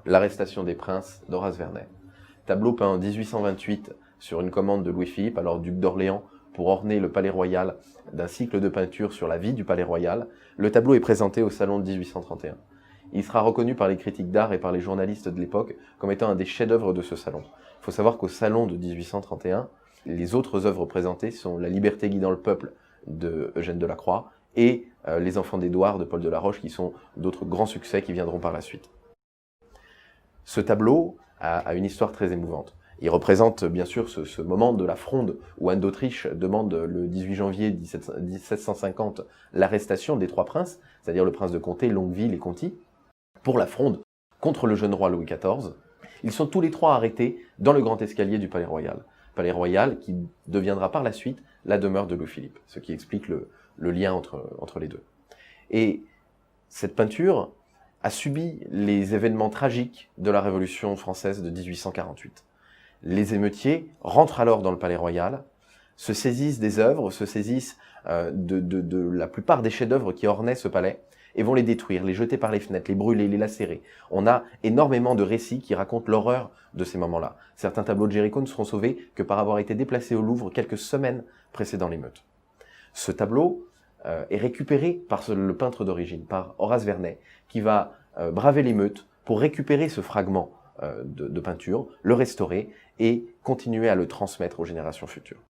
L'arrestation des princes d'Horace Vernet. Tableau peint en 1828 sur une commande de Louis-Philippe, alors duc d'Orléans, pour orner le palais royal d'un cycle de peinture sur la vie du palais royal. Le tableau est présenté au salon de 1831. Il sera reconnu par les critiques d'art et par les journalistes de l'époque comme étant un des chefs-d'œuvre de ce salon. Il faut savoir qu'au salon de 1831, les autres œuvres présentées sont La liberté guidant le peuple de Eugène Delacroix et Les enfants d'Édouard de Paul Delaroche, qui sont d'autres grands succès qui viendront par la suite. Ce tableau a une histoire très émouvante. Il représente bien sûr ce moment de la Fronde où Anne d'Autriche demande le 18 janvier 1750 l'arrestation des trois princes, c'est-à-dire le prince de Comté, Longueville et Conti, pour la Fronde contre le jeune roi Louis XIV. Ils sont tous les trois arrêtés dans le grand escalier du Palais Royal. Palais Royal qui deviendra par la suite la demeure de Louis-Philippe, ce qui explique le lien entre les deux. Et cette peinture a subi les événements tragiques de la Révolution française de 1848. Les émeutiers rentrent alors dans le Palais Royal, se saisissent des œuvres, se saisissent de la plupart des chefs-d'œuvre qui ornaient ce palais, et vont les détruire, les jeter par les fenêtres, les brûler, les lacérer. On a énormément de récits qui racontent l'horreur de ces moments-là. Certains tableaux de Géricault ne seront sauvés que par avoir été déplacés au Louvre quelques semaines précédant l'émeute. Ce tableau est récupéré par le peintre d'origine, par Horace Vernet, qui va braver l'émeute pour récupérer ce fragment de peinture, le restaurer et continuer à le transmettre aux générations futures.